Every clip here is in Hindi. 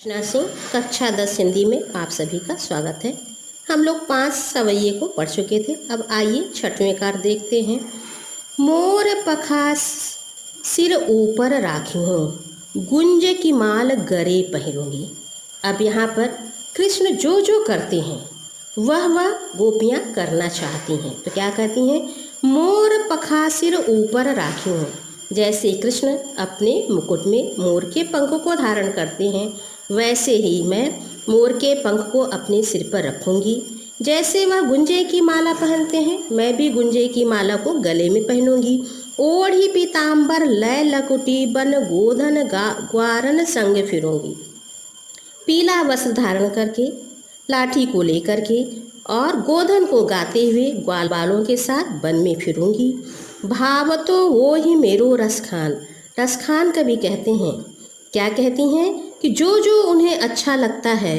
कृष्णा सिंह कक्षा 10 हिंदी में आप सभी का स्वागत है। हम लोग 5 सवैये को पढ़ चुके थे। अब आइए 6वें कार देखते हैं। मोर पखास सिर ऊपर राखी हूँ, गुंज की माल गरे पहनूंगी। अब यहाँ पर कृष्ण जो जो करते हैं वह गोपियाँ करना चाहती हैं, तो क्या कहती हैं? मोर पखा सिर ऊपर राखी हूँ। जैसे कृष्ण अपने मुकुट में मोर के पंख को धारण करते हैं, वैसे ही मैं मोर के पंख को अपने सिर पर रखूंगी। जैसे वह गुंजे की माला पहनते हैं, मैं भी गुंजे की माला को गले में पहनूंगी। ओढ़ी पीताम्बर लय लकुटी बन गोधन ग्वारन संग फिरूंगी। पीला वस्त्र धारण करके, लाठी को लेकर के और गोधन को गाते हुए ग्वाल बालों के साथ वन में फिरूंगी। भाव तो वो ही मेरो रसखान। रसखान कभी कहते हैं, क्या कहती हैं कि जो जो उन्हें अच्छा लगता है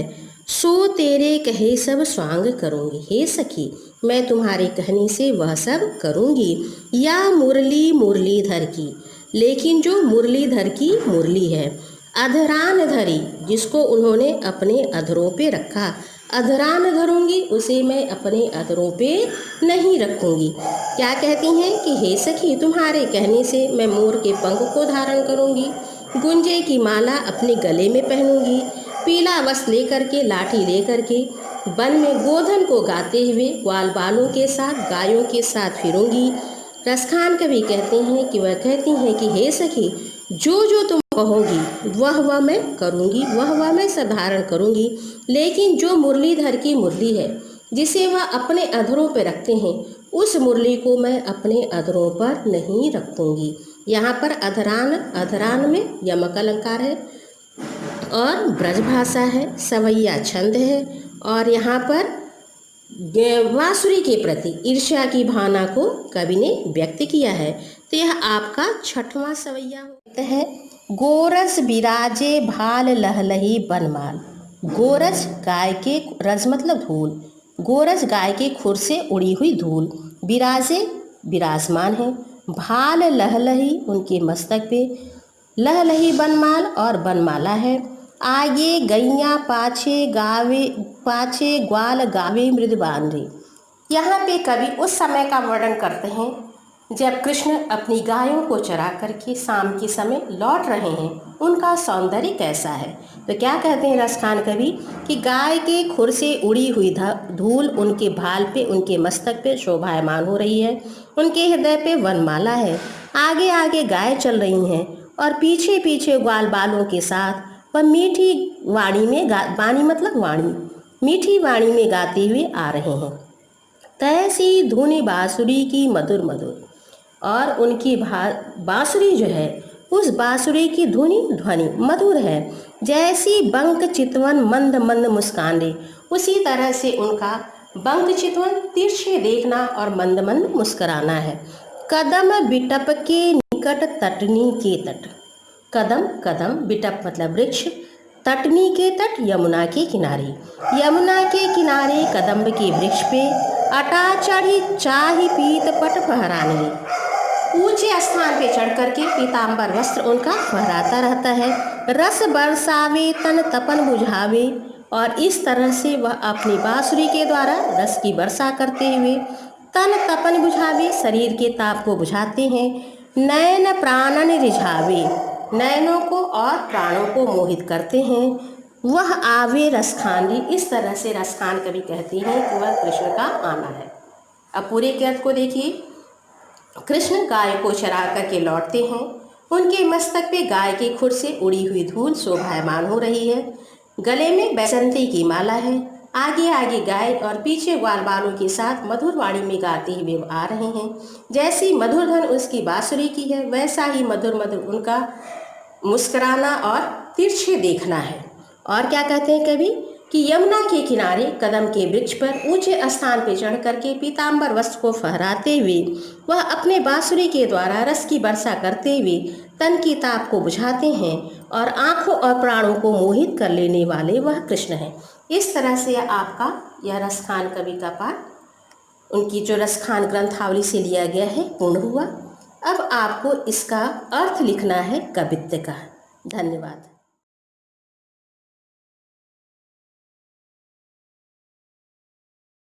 सो तेरे कहे सब स्वांग करूँगी। हे सखी, मैं तुम्हारे कहने से वह सब करूँगी। या मुरली मुरलीधर की, लेकिन जो मुरलीधर की मुरली है, अधरान धरी, जिसको उन्होंने अपने अधरों पे रखा, अधरान धरूंगी, उसे मैं अपने अधरों पे नहीं रखूंगी। क्या कहती हैं कि हे सखी, तुम्हारे कहने से मैं मोर के पंख को धारण करूंगी, गुंजे की माला अपने गले में पहनूंगी, पीला वस्त्र लेकर के, लाठी लेकर के वन में गोधन को गाते हुए ग्वाल बालों के साथ, गायों के साथ फिरूंगी। रसखान कवि कहते हैं कि वह कहती हैं कि हे सखी, जो जो तुम कहोगी वह मैं करूंगी, वह मैं सब धारण करूंगी। लेकिन जो मुरलीधर की मुरली है, जिसे वह अपने अधरों पर रखते हैं, उस मुरली को मैं अपने अधरों पर नहीं रखूंगी। यहाँ पर अधरान, अधरान में यमक अलंकार है और ब्रज भाषा है, सवैया छंद है, और यहाँ पर बांसुरी के प्रति ईर्ष्या की भावना को कवि ने व्यक्त किया है। तो यह आपका 6वां सवैया होता है। गोरस बिराजे भाल लहलही बनमाल। गोरस गाय के, रज मतलब धूल, गोरस गाय के खुर से उड़ी हुई धूल, बिराजे विराजमान है, भाल लहलही उनके मस्तक पे, लहलही बनमाल और बनमाला है। आगे गैया पाछे गावे, पाछे ग्वाल गावे मृदबान रे। यहाँ पे कवि उस समय का वर्णन करते हैं जब कृष्ण अपनी गायों को चरा करके शाम के समय लौट रहे हैं, उनका सौंदर्य कैसा है। तो क्या कहते हैं रसखान कवि कि गाय के खुर से उड़ी हुई धूल उनके भाल पे, उनके मस्तक पे शोभायमान हो रही है, उनके हृदय पे वनमाला है, आगे आगे गाय चल रही हैं और पीछे पीछे ग्वाल बालों के साथ वह मीठी वाणी में वाणी मतलब वाणी, मीठी वाणी में गाते हुए आ रहे हैं। तैसी धुनी बांसुरी की मधुर मधुर, और उनकी बांसुरी जो है, उस बांसुरी की ध्वनि मधुर है। जैसी बंक चितवन मंद मंद मुस्कान रे, उसी तरह से उनका बंक चितवन तिरछे देखना और मंद मंद मुस्कुराना है। कदम बिटप के निकट तटनी के तट। कदम, कदम बिटप मतलब वृक्ष, तटनी के तट यमुना के किनारे, यमुना के किनारे कदम्ब के वृक्ष पे अटा चढ़ी चाही पीत पट फहराने। ऊंचे स्थान पे चढ़ करके पीताम्बर वस्त्र उनका फहराता रहता है। रस बरसावे तन तपन बुझावे, और इस तरह से वह अपनी बांसुरी के द्वारा रस की वर्षा करते हुए तन तपन बुझावे, शरीर के ताप को बुझाते हैं। नयन प्राणन रिझावे, नयनों को और प्राणों को मोहित करते हैं। वह आवे रसखान री, इस तरह से रसखान कवि कहते हैं कि वह कृष्ण का आना है। अब पूरे के अर्थ को देखिए। कृष्ण गाय को चरा करके लौटते हैं, उनके मस्तक पे गाय की खुर से उड़ी हुई धूल शोभायमान हो रही है, गले में बैसंती की माला है, आगे आगे गाय और पीछे ग्वाल बालों के साथ मधुर वाणी में गाते हुए आ रहे हैं। जैसी मधुर धन उसकी बांसुरी की है, वैसा ही मधुर मधुर उनका मुस्कुराना और तिरछे देखना है। और क्या कहते हैं कवि कि यमुना के किनारे कदम के वृक्ष पर ऊंचे स्थान पर चढ़ करके पीताम्बर वस्त्र को फहराते हुए वह अपने बांसुरी के द्वारा रस की वर्षा करते हुए तन की ताप को बुझाते हैं और आँखों और प्राणों को मोहित कर लेने वाले वह कृष्ण हैं। इस तरह से आपका यह रसखान कवि का पाठ उनकी जो रसखान ग्रंथावली से लिया गया है पूर्ण हुआ। अब आपको इसका अर्थ लिखना है कवित्व का। धन्यवाद।